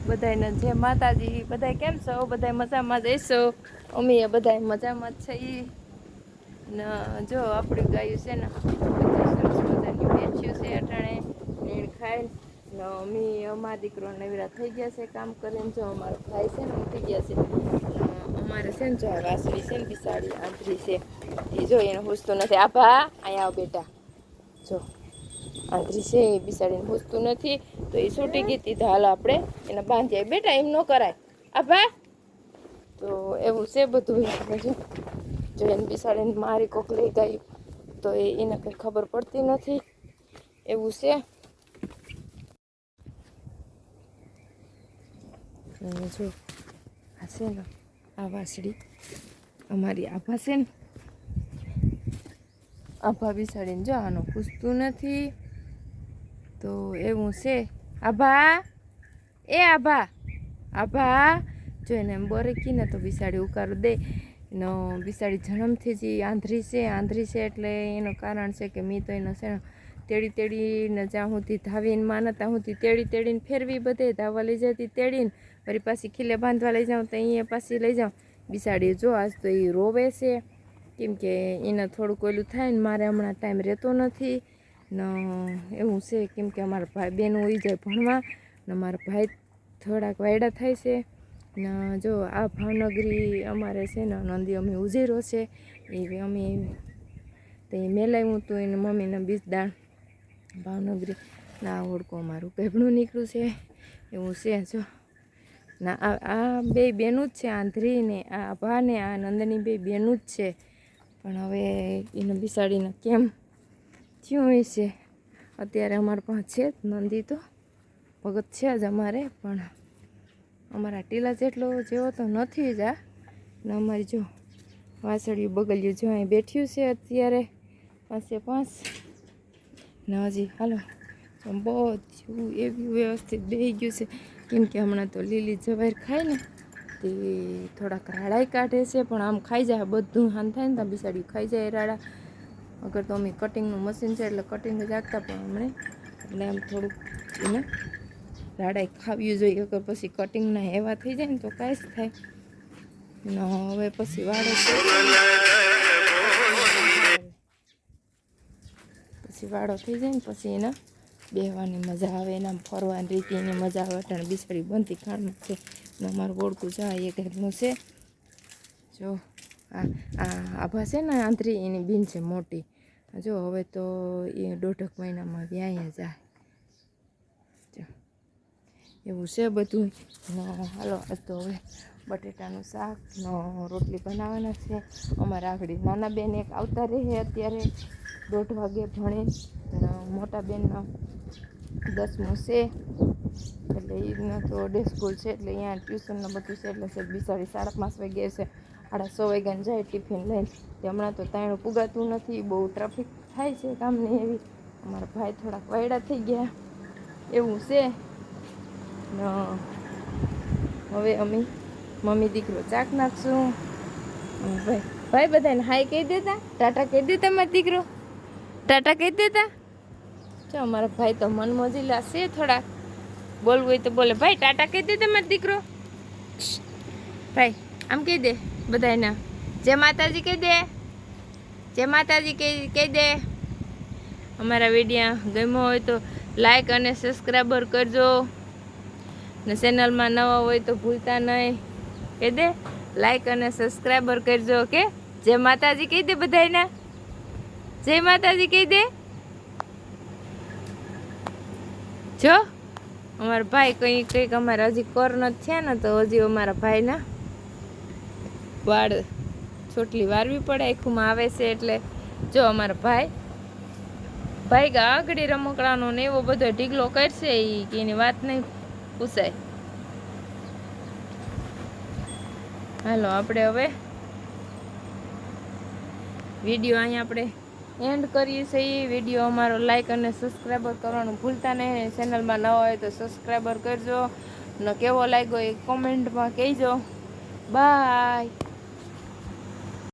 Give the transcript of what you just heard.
બધાને જય માતાજી. બધા કેમ છો? બધા મજામાં જઈશો. અમે બધા મજામાં જ છીએ ને. જો આપણી ગાયું છે ને સરસ મજાની બેઠ્યું છે અટાણે નીણ ખાઈ ને. અમે અમારા દીકરો નવરા થઈ ગયા છે કામ કરીને. જો અમારો ભાઈ છે ને ઉઠી ગયા છે. અમારે છે ને જો વાસળી છે ને બિસાડી આંતરી છે એ જો એને પૂછતું નથી. આભા અહીંયા આવ બેટા. જો આંતરી છે એ બિસાડીને પૂછતું નથી તો એ છૂટી ગઈ હતી. તો હાલો આપણે એને બાંધીએ. બેટા એમ ન કરાય આભા. તો એવું છે બધું. જો એને બિસાડીને મારી કોક લઈ ગયું તો એને કંઈ ખબર પડતી નથી. એવું છે. જો આ છે ને આ વાસળી અમારી આભા છે ને. આભા બિસાડીને જો આનું પૂછતું નથી તો એવું છે. આભા એ આભા આભા જો એને એમ બોરેકી ને તો બિસાડી ઉકારો દે નો. બિસાડી જન્મથી જ આંધળી છે એટલે એનું કારણ છે કે મેં તો એનો છે ને તેડીને જ્યાં સુધી ધાવીને માને ત્યાં સુધી તેડીને ફેરવી બધે ધાવા લઈ જતી તેડીને વળી પાછી ખીલે બાંધવા લઈ જાઉં તો અહીંયા પાછી લઈ જાઉં. બિસાડી જો આજ તો એ રોવે છે કેમ કે એને થોડુંક ઓલું થાય ને. મારે હમણાં ટાઈમ રહેતો નથી ને એવું છે કેમ કે અમારા ભાઈ બેન હોઈ જાય ભણવા ને મારા ભાઈ થોડાક વાયડા થાય છે ને. જો આ ભાવનગરી અમારે છે ને નંદી અમે ઉજેરો છે એ અમે તો એ મેલાવ્યું હતું એને મમ્મીને બીજ દાણ ભાવનગરી ના ઓળખો અમારું ભેભણું નીકળ્યું છે એવું છે. જો ના આ બે બેનું જ છે આંધળી ને આ ભા ને આ નંદની બે બેનું જ છે. પણ હવે એને બિસાડીને કેમ થયું હોય છે. અત્યારે અમારા પાસે છે જ નંદી તો ભગત છે જ અમારે પણ અમારા ટીલા જેટલો જેવો તો નથી જ. આ ને અમારી જો વાસળિયું બગલ્યું જો અહીં બેઠ્યું છે અત્યારે 5 ને હજી હાલો બધું એવું વ્યવસ્થિત બેસી ગયું છે કેમ કે હમણાં તો લીલી જવાર ખાય ને તે થોડાક રાડાઈ કાઢે છે પણ આમ ખાઈ જાય બધું. હાન થાય ને ત્યાં બિસાડી ખાઈ જાય રાડા. અગર તો અમે કટિંગનું મશીન છે એટલે કટિંગ જ રાખતા પણ હમણાં એટલે આમ થોડુંક એને રાડાઈ ખાવી જોઈએ. અગર પછી કટિંગના એવા થઈ જાય ને તો કાંઈ જ થાય ને. હવે પછી વાળો થઈ જાય ને પછી એને બેહવાની મજા આવે એના ફરવાની રીતે એની મજા આવે. અટાણે બિસાડી બનતી ખાણમાં છે ને અમારું ઓળખું જાય એક ઘરનું છે. જો આભા છે ને આંતરી એની બીન છે મોટી. જો હવે તો એ 1.5 મહિનામાં વ્યાયા જાય એવું છે બધું. હાલો તો હવે બટેટાનું શાક રોટલી બનાવવાના છે. અમારા આગળ નાના બેન એક આવતા રહે અત્યારે 1:30 વાગે ભણે ને મોટા બેનના 10મું છે એટલે એના તો ડે સ્કૂલ છે એટલે અહીંયા ટ્યુશનને બધું છે એટલે બિસાડી 5:30 વાગે છે. 6:30 વાગ્યાને જાય ટિફિન લઈને. તે હમણાં તો તાણું પુગાતું નથી બહુ ટ્રાફિક થાય છે કામની એવી. અમારા ભાઈ થોડાક વાયડા થઈ ગયા એવું છે ને. હવે અમે મમ્મી દીકરો ચાક નાખશું. ભાઈ બધાને હાય કહી દેતા ટાટા કહી દેતા મારો દીકરો ટાટા કહી દેતા. જો અમારા ભાઈ તો મન મોજીલા છે થોડાક. બોલવું હોય તો બોલે. ભાઈ ટાટા કહી દેતા મારો દીકરો. ભાઈ આમ કહી દે બધાને જય માતાજી કહી દે. જય માતાજી કહી દે. અમારા વિડીયો ગમ્યો હોય તો લાઈક અને સબસ્ક્રાઈબર કરજો ને ચેનલમાં નવા હોય તો ભૂલતા નહીં કહી દે લાઈક અને સબસ્ક્રાઈબર કરજો. કે જય માતાજી કહી દે બધાને. જય માતાજી કહી દે. જો અમારા ભાઈ કંઈક અમારે હજી કોર નથી થયા ને તો હજી અમારા ભાઈના વાળ ચોટલી વારવી પડે આખુંમાં આવે છે એટલે. જો અમારા ભાઈ આગળ રમકડાનો ને એવો બધો ઢીગલો કરશે કે એની વાત નહીં પૂછાય. હાલો આપણે હવે વિડીયો અહીંયા આપણે એન્ડ કરીએ છીએ. વિડીયો અમારો લાઈક અને સબસ્ક્રાઈબર કરવાનું ભૂલતા નહીં. ચેનલમાં નવા હોય તો સબસ્ક્રાઈબર કરજો ને કેવો લાગ્યો એ કોમેન્ટમાં કહેજો. બાય.